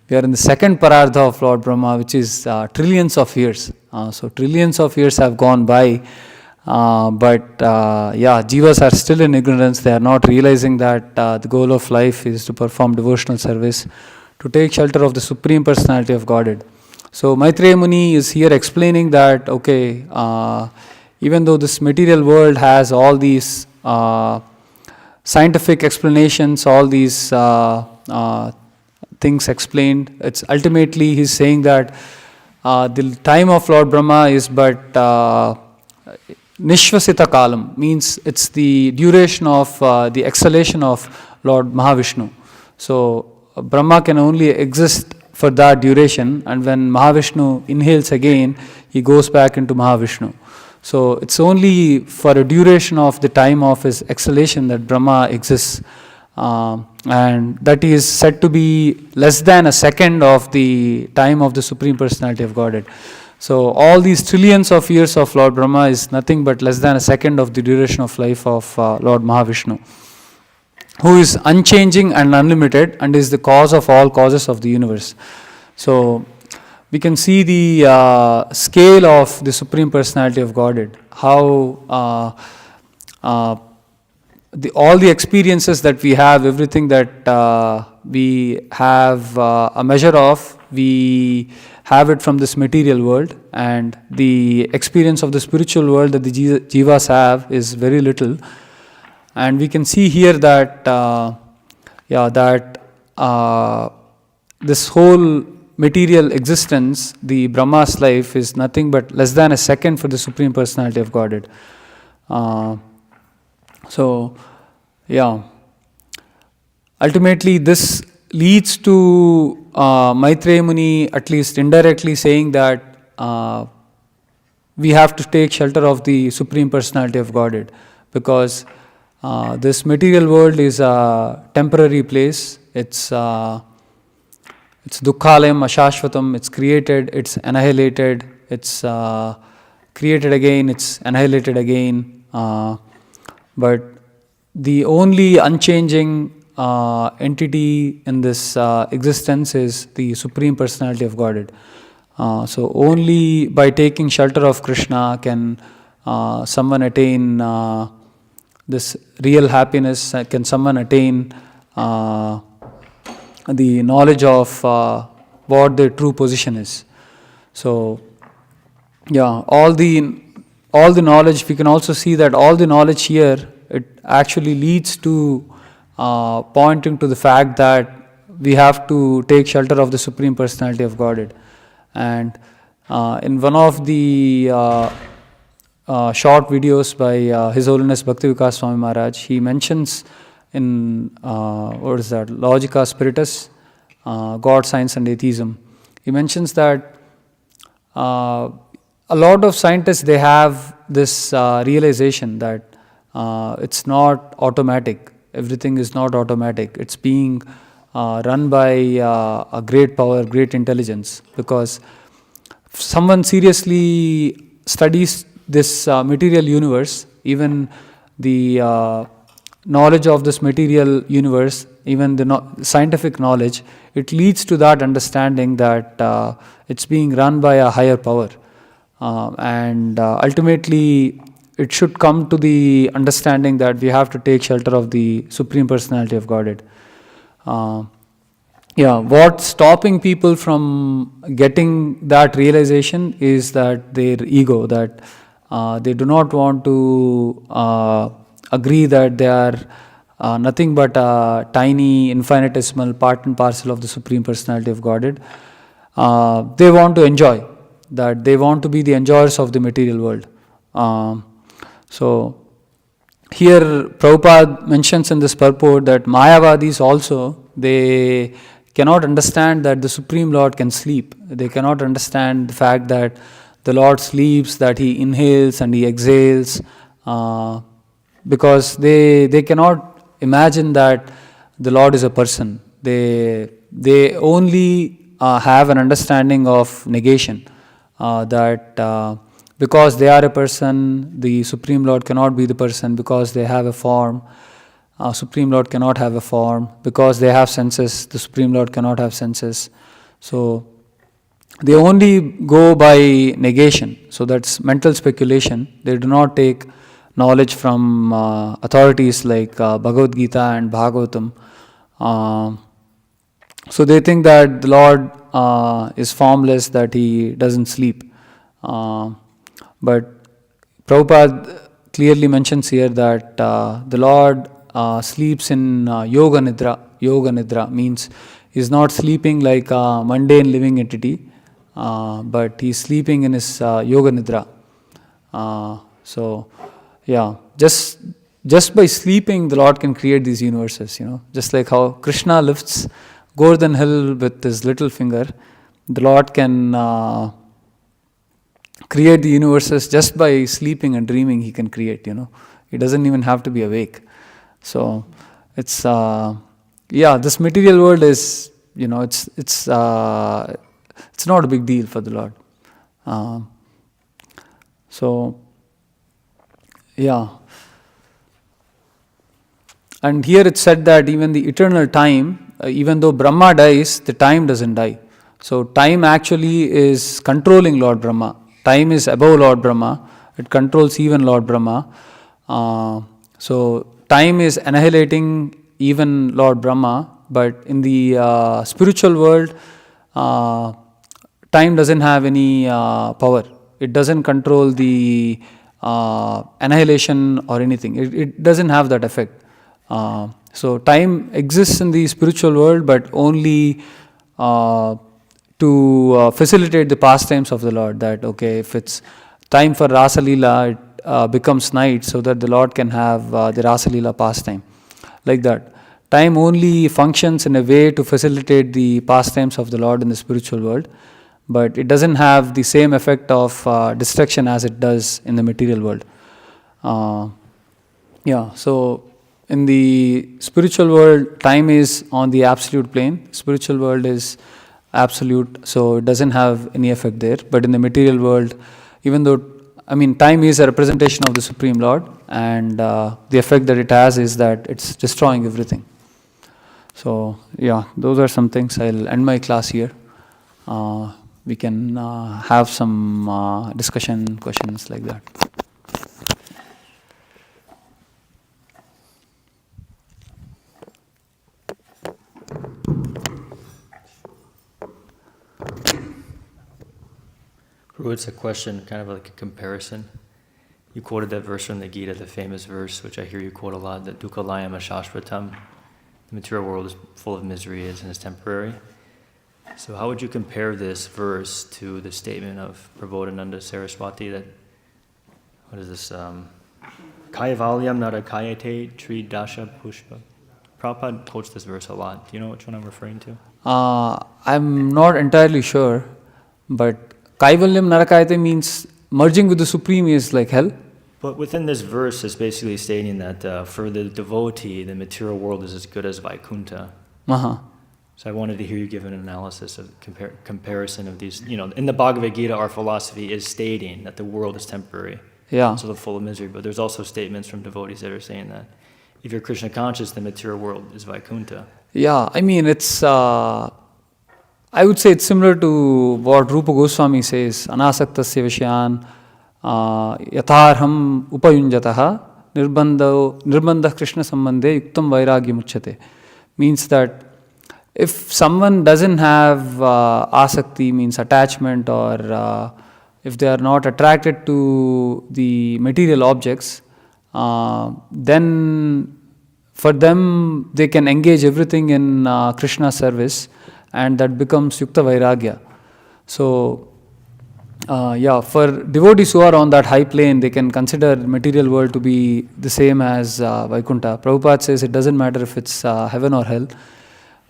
We are in the second parardha of Lord Brahma, which is trillions of years. So trillions of years have gone by, but jivas are still in ignorance. They are not realizing that the goal of life is to perform devotional service, to take shelter of the Supreme Personality of Godhead. So Maitreya Muni is here explaining that, even though this material world has all these scientific explanations, all these things explained, it's ultimately he's saying that the time of Lord Brahma is but nishvasita kalam, means it's the duration of the exhalation of Lord Mahavishnu. So Brahma can only exist for that duration, and when Mahavishnu inhales again, he goes back into Mahavishnu. So it's only for a duration of the time of his exhalation that Brahma exists, and that is said to be less than a second of the time of the Supreme Personality of Godhead. So all these trillions of years of Lord Brahma is nothing but less than a second of the duration of life of Lord Mahavishnu, who is unchanging and unlimited and is the cause of all causes of the universe. So we can see the scale of the Supreme Personality of Godhead, how all the experiences that we have, everything that we have a measure of, we have it from this material world, and the experience of the spiritual world that the jivas have is very little. And we can see here that this whole material existence, the Brahma's life, is nothing but less than a second for the Supreme Personality of Godhead. Ultimately this leads to Maitreya Muni at least indirectly saying that we have to take shelter of the Supreme Personality of Godhead, because this material world is a temporary place. It's dukkhalayam ashashvatam. It's created, it's annihilated, it's created again, it's annihilated again. But the only unchanging entity in this existence is the Supreme Personality of Godhead. So only by taking shelter of Krishna can someone attain this real happiness, can someone attain the knowledge of what their true position is. So all the knowledge, we can also see that all the knowledge here, it actually leads to pointing to the fact that we have to take shelter of the Supreme Personality of Godhead. And in one of the short videos by His Holiness Bhakti Vikas Swami Maharaj, he mentions in Logica Spiritus, God, Science and Atheism, he mentions that a lot of scientists, they have this realization that it's not automatic. Everything is not automatic. It's being run by a great power, great intelligence. Because if someone seriously studies this material universe, even the knowledge of this material universe, even the scientific knowledge, it leads to that understanding that it's being run by a higher power. And ultimately, it should come to the understanding that we have to take shelter of the Supreme Personality of Godhead. What's stopping people from getting that realization is that their ego, that they do not want to agree that they are nothing but a tiny, infinitesimal part and parcel of the Supreme Personality of Godhead. They want to enjoy, that they want to be the enjoyers of the material world. So here Prabhupada mentions in this purport that Mayavadis also, they cannot understand that the Supreme Lord can sleep. They cannot understand the fact that the Lord sleeps, that He inhales and He exhales, because they cannot imagine that the Lord is a person. They only have an understanding of negation, that because they are a person, the Supreme Lord cannot be the person. Because they have a form, Supreme Lord cannot have a form. Because they have senses, the Supreme Lord cannot have senses. So they only go by negation. So that's mental speculation. They do not take knowledge from authorities like Bhagavad Gita and Bhagavatam. So they think that the Lord is formless, that He doesn't sleep. But Prabhupada clearly mentions here that the Lord sleeps in yoga nidra. Yoga nidra means he's not sleeping like a mundane living entity, but he's sleeping in his yoga nidra. So, yeah, just by sleeping, the Lord can create these universes. Just like how Krishna lifts Govardhan hill with his little finger, the Lord can create the universes just by sleeping and dreaming. He can create. He doesn't even have to be awake. So it's this material world is it's not a big deal for the Lord. And here it's said that even the eternal time, even though Brahma dies, the time doesn't die. So time actually is controlling Lord Brahma. Time is above Lord Brahma. It controls even Lord Brahma. So time is annihilating even Lord Brahma. But in the spiritual world, time doesn't have any power. It doesn't control the annihilation or anything. It doesn't have that effect. So time exists in the spiritual world, but only to facilitate the pastimes of the Lord. That if it's time for Rasa Leela, it becomes night so that the Lord can have the Rasa Leela pastime. Like that. Time only functions in a way to facilitate the pastimes of the Lord in the spiritual world, but it doesn't have the same effect of destruction as it does in the material world. So in the spiritual world, time is on the absolute plane. Spiritual world is absolute, so it doesn't have any effect there. But in the material world, even though, time is a representation of the Supreme Lord, and the effect that it has is that it's destroying everything. So, those are some things. I'll end my class here. We can have some discussion, questions like that. It's a question, kind of like a comparison. You quoted that verse from the Gita, the famous verse, which I hear you quote a lot, that dukkha-layam ashashvatam. The material world is full of misery and is temporary. So how would you compare this verse to the statement of Prabodhananda Saraswati that, what is this, kaivalyam narakayate tri-dasha pushpa? Prabhupada quotes this verse a lot. Do you know which one I'm referring to? I'm not entirely sure, but kaivalyam narakayate means merging with the Supreme is like hell. But within this verse, it's basically stating that for the devotee, the material world is as good as Vaikuntha. So I wanted to hear you give an analysis of comparison of these. In the Bhagavad Gita, our philosophy is stating that the world is temporary. So they're full of misery. But there's also statements from devotees that are saying that if you're Krishna conscious, the material world is Vaikuntha. It's I would say it's similar to what Rupa Goswami says, anasaktasya vishyan yatharham upayunjataha nirbandha Krishna sambandhe yuktam vairagyam uchyate. Means that if someone doesn't have asakti, means attachment, or if they are not attracted to the material objects, then for them they can engage everything in Krishna's service, and that becomes yukta vairagya. So, for devotees who are on that high plane, they can consider material world to be the same as Vaikuntha. Prabhupada says it doesn't matter if it's heaven or hell.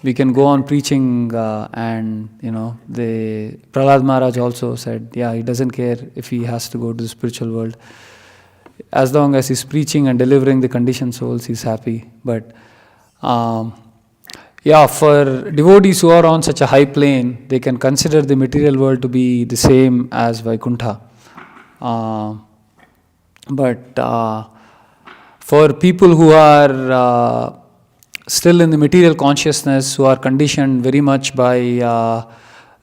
We can go on preaching, and the Prahlad Maharaj also said, he doesn't care if he has to go to the spiritual world. As long as he's preaching and delivering the conditioned souls, he's happy. But for devotees who are on such a high plane, they can consider the material world to be the same as Vaikuntha. But for people who are still in the material consciousness, who are conditioned very much by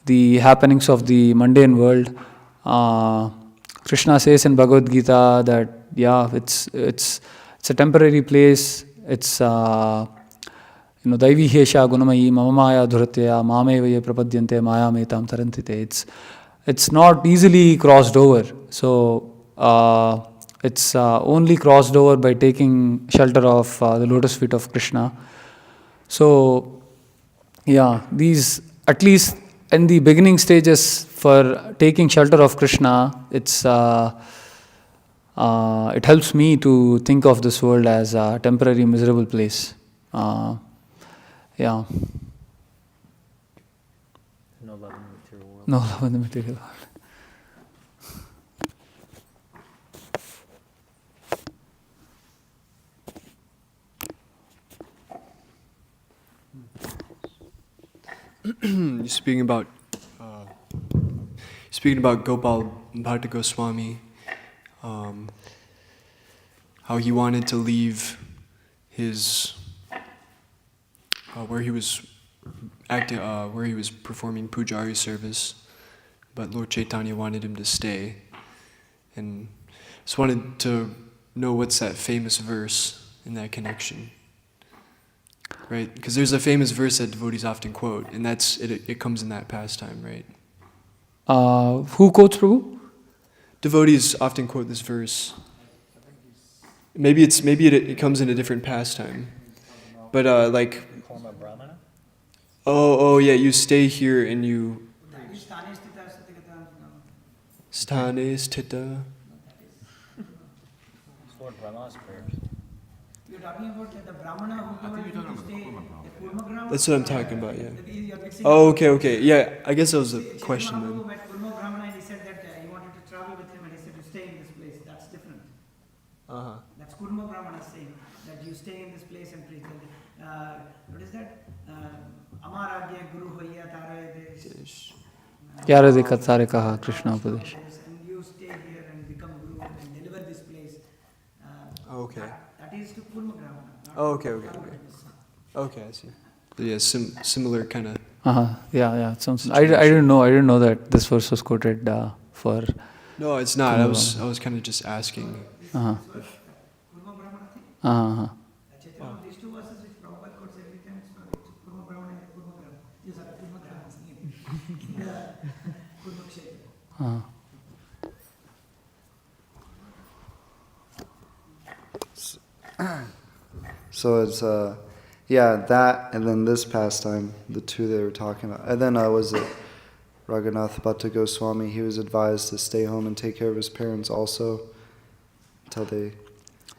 the happenings of the mundane world, Krishna says in Bhagavad Gita that it's a temporary place. It's Daivi hesha gunamayi mamamaya dhuratya mamevaye prapadyante maya metam tarantite. It's not easily crossed over. So it's only crossed over by taking shelter of the lotus feet of Krishna. So, yeah, these, at least in the beginning stages for taking shelter of Krishna, it helps me to think of this world as a temporary miserable place. Yeah. No love in the material world. No love in the material world. Speaking about Gopala-Bhatta Goswami, how he wanted to leave his where he was acting, where he was performing pujari service, but Lord Chaitanya wanted him to stay, and just wanted to know what's that famous verse in that connection. Right, because there's a famous verse that devotees often quote, and that's it. It comes in that pastime, right? Who quotes Prabhu? Devotees often quote this verse. Maybe it comes in a different pastime, but like. Oh yeah, you stay here and you. Sthane sthita. Lord Brahma's prayers. You're talking about the Brahmana who told you to stay at Kurma. That's what I'm talking about, yeah. Oh, okay, yeah. I guess that was a question Prabhu then. met Kurma Brahmana and he said that he wanted to travel with him and he said to stay in this place. That's different. That's Kurma Brahmana saying that you stay in this place and preach. What is that? Amaragya Guru Hoya Tare Desh. Kyare dekha tare kaha Krishna Upadesh. And you stay here and become Guru and deliver this place. Okay. That is to Kurma Brahmana. Oh, okay. Okay, I see. Yeah, similar kind of. Yeah. I didn't know that this verse was quoted for. No, it's not. I was kind of just asking. Kurma Brahmana thing. These two verses which Prabhupada quotes every time, so it's Kurma Brahmana and Kurma Brahmana. These are Kurma Brahmanas. Kurma Kshetra. So it's that, and then this pastime, the two they were talking about, and then was it Raghunath-Bhatta Goswami? He was advised to stay home and take care of his parents also until they.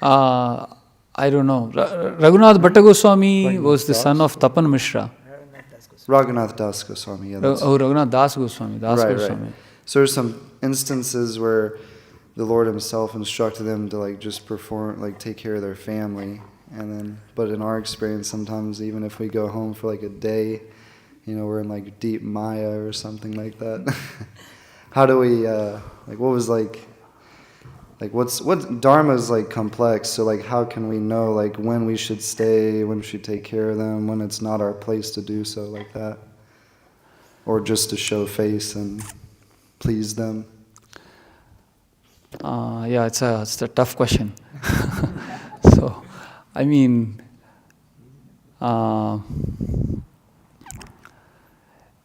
I don't know. Raghunath Bhatta Goswami was the son of Tapan Mishra. Raghunath Das Goswami. Yeah, Raghunath Das Goswami. Right. So there's some instances where the Lord Himself instructed them to just perform, take care of their family, and then. But in our experience, sometimes even if we go home for a day, we're in deep Maya or something like that. How do we? What was what Dharma is complex. So how can we know when we should stay, when we should take care of them, when it's not our place to do so like that, or just to show face and please them. Yeah, it's a tough question. So, I mean,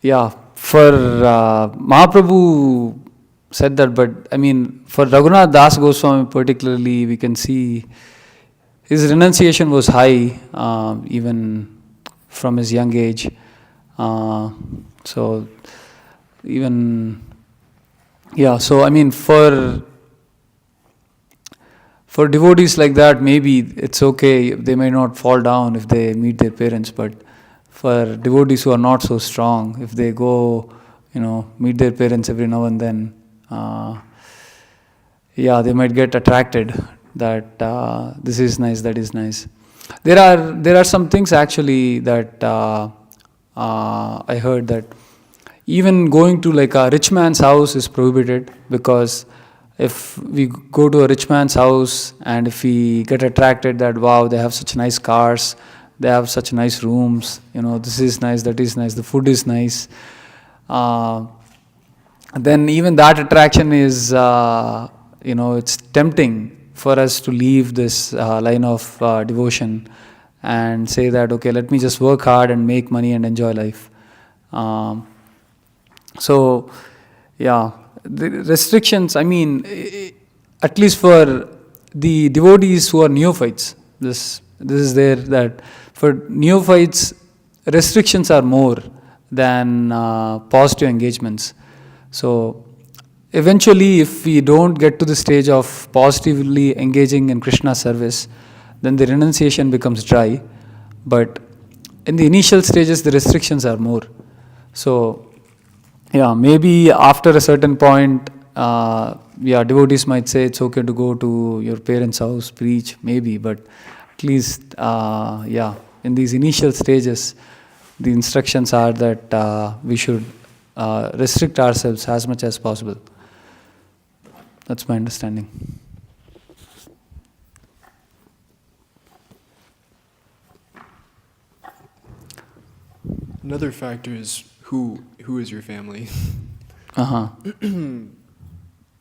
yeah, for Mahaprabhu said that, but I mean, for Raghunath Das Goswami particularly, we can see his renunciation was high, even from his young age. So, even, yeah, so I mean, for devotees like that, maybe it's okay, they may not fall down if they meet their parents, but for devotees who are not so strong, if they go, meet their parents every now and then, they might get attracted that this is nice, that is nice. There are some things actually that I heard that even going to a rich man's house is prohibited, because if we go to a rich man's house and if we get attracted that, wow, they have such nice cars, they have such nice rooms, this is nice, that is nice, the food is nice, then even that attraction is, it's tempting for us to leave this line of devotion and say that, okay, let me just work hard and make money and enjoy life. So, yeah, the restrictions, I mean, at least for the devotees who are neophytes, this is there, that for neophytes restrictions are more than positive engagements. So eventually, if we don't get to the stage of positively engaging in Krishna service, then the renunciation becomes dry. But in the initial stages, the restrictions are more. So, yeah, maybe after a certain point, devotees might say it's okay to go to your parents' house, preach, maybe, but at least, in these initial stages, the instructions are that we should restrict ourselves as much as possible. That's my understanding. Another factor is who is your family. The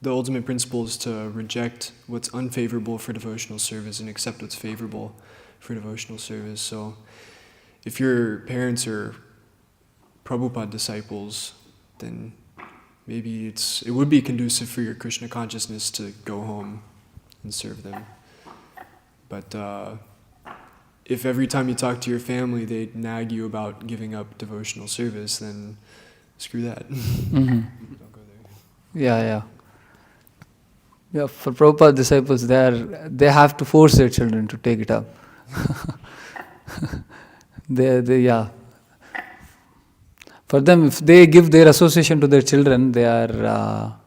ultimate principle is to reject what's unfavorable for devotional service and accept what's favorable for devotional service. So if your parents are Prabhupada disciples, then maybe it would be conducive for your Krishna consciousness to go home and serve them. But if every time you talk to your family they nag you about giving up devotional service, then screw that. Don't go there. Yeah, for Prabhupada disciples, they have to force their children to take it up. For them, if they give their association to their children, they are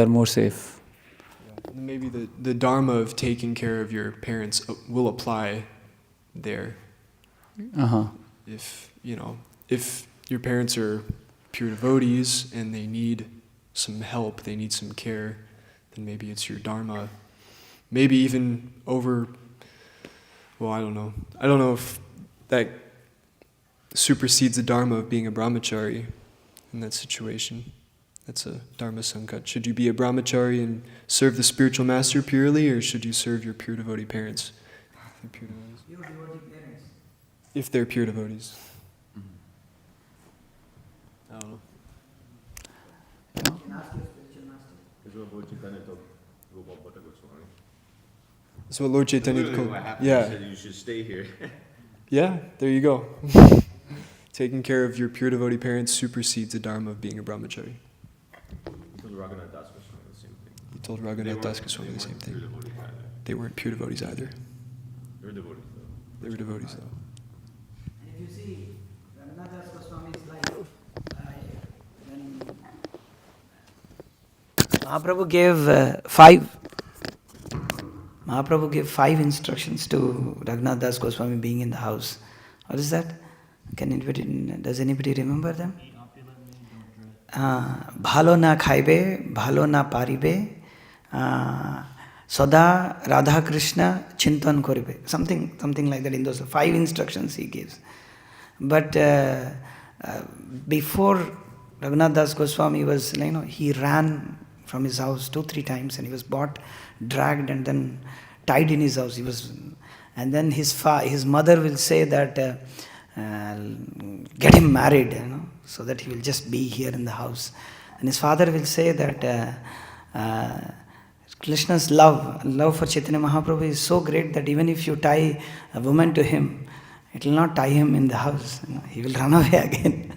more safe. Yeah. Maybe the dharma of taking care of your parents will apply there. If your parents are pure devotees and they need some help, they need some care, then maybe it's your dharma. Maybe even over, I don't know. I don't know if that supersedes the dharma of being a brahmachari in that situation. That's a dharma sankat. Should you be a brahmachari and serve the spiritual master purely, or should you serve your pure devotee parents? Pure devotees. Your devotee parents. If they're pure devotees. I don't know. You can ask your spiritual master. That's what Lord Chaitanya called. Yeah. He said you should stay here. Yeah, there you go. Taking care of your pure devotee parents supersedes the dharma of being a brahmachari. He told Raghunath Das Goswami the same thing. They weren't pure devotees either. They were devotees though. They were devotees though. And if you see Raghunath Das Goswami's life, when Mahaprabhu gave 5 instructions to Raghunath Das Goswami being in the house. What is that? Does anybody remember them? Bhalo na khaibe, bhalo na paribe, sada Radha Krishna chintan koribe. Something like that in those 5 instructions he gives. But before Raghunath Das Goswami was, he ran from his house 2-3 times and he was dragged and then tied in his house. And then his mother will say that get him married, so that he will just be here in the house. And his father will say that Krishna's love for Chaitanya Mahaprabhu is so great that even if you tie a woman to him, it will not tie him in the house. He will run away again.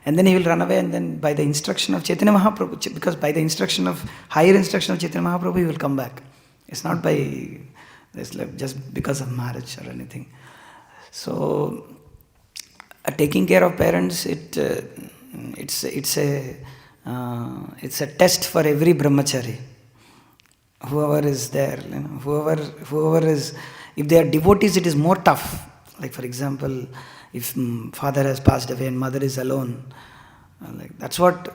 And then he will run away, and then by the instruction of Chaitanya Mahaprabhu, because by the higher instruction of Chaitanya Mahaprabhu, he will come back. It's not just because of marriage or anything. So, taking care of parents, it's a test for every brahmachari. Whoever is there, whoever is, if they are devotees, it is more tough. Like for example, if father has passed away and mother is alone, that's what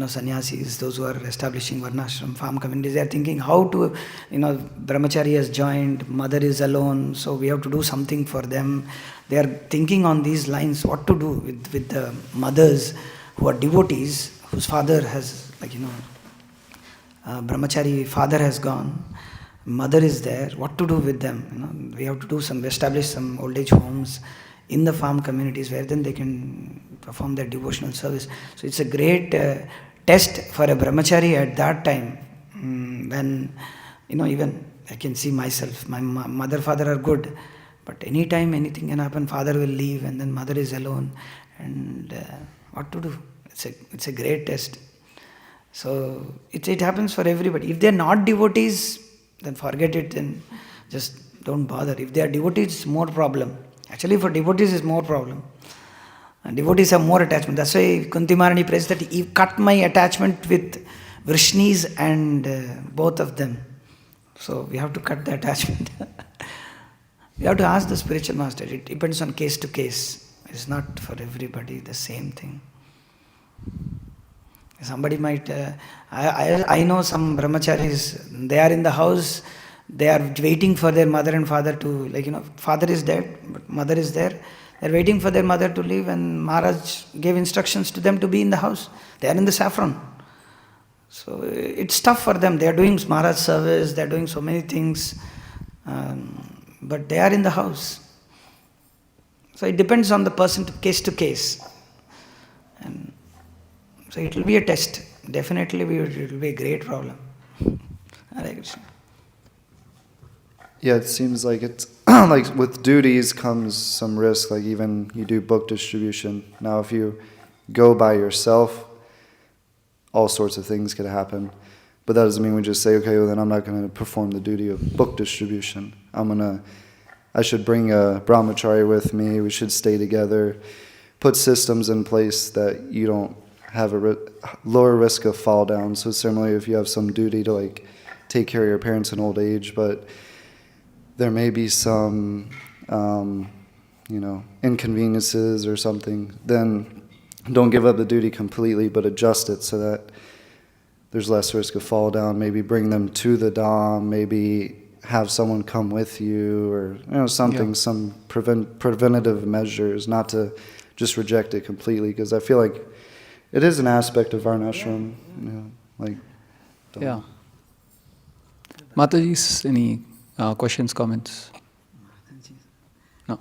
sannyasis, those who are establishing varnashram, farm communities, they are thinking how to, brahmachari has joined, mother is alone, so we have to do something for them. They are thinking on these lines, what to do with the mothers who are devotees, whose father has, brahmachari father has gone, mother is there, what to do with them? We have to establish some old age homes in the farm communities where then they can perform their devotional service. So it's a great test for a brahmachari at that time, When, even I can see myself, my mother, father are good, but anytime anything can happen, father will leave and then mother is alone. And what to do? It's a great test. So it happens for everybody. If they are not devotees, then forget it, then just don't bother. If they are devotees, it's more problem. Actually, for devotees, it's more problem. And devotees have more attachment. That's why Kunti Maharani prays that he cut my attachment with Vrishnis and both of them. So we have to cut the attachment. We have to ask the spiritual master. It depends on case to case. It's not for everybody the same thing. Somebody might... I know some brahmacharis, they are in the house, they are waiting for their mother and father to, father is dead, but mother is there. They are waiting for their mother to leave, and Maharaj gave instructions to them to be in the house. They are in the saffron. So it's tough for them. They are doing Maharaj service, they are doing so many things, but they are in the house. So it depends on the person, case to case. And so it will be a test. Definitely it will be a great problem. Hare Krishna. Yeah, it seems like it's like with duties comes some risk, like even you do book distribution. Now if you go by yourself, all sorts of things could happen. But that doesn't mean we just say, okay, well then I'm not going to perform the duty of book distribution. I should bring a brahmachari with me, we should stay together, put systems in place that you don't have a lower risk of fall down. So similarly, if you have some duty to take care of your parents in old age, but there may be some, inconveniences or something, then don't give up the duty completely, but adjust it so that there's less risk of fall down. Maybe bring them to the dham, maybe have someone come with you, or something, some preventative measures, not to just reject it completely, because I feel like it is an aspect of varnashram. Yeah. Mataji's, any questions, comments? No.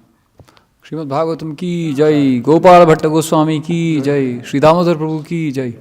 Srimad Bhagavatam ki jai, Gopala-Bhatta Goswami ki jai, Sri Damodar Prabhu ki jai.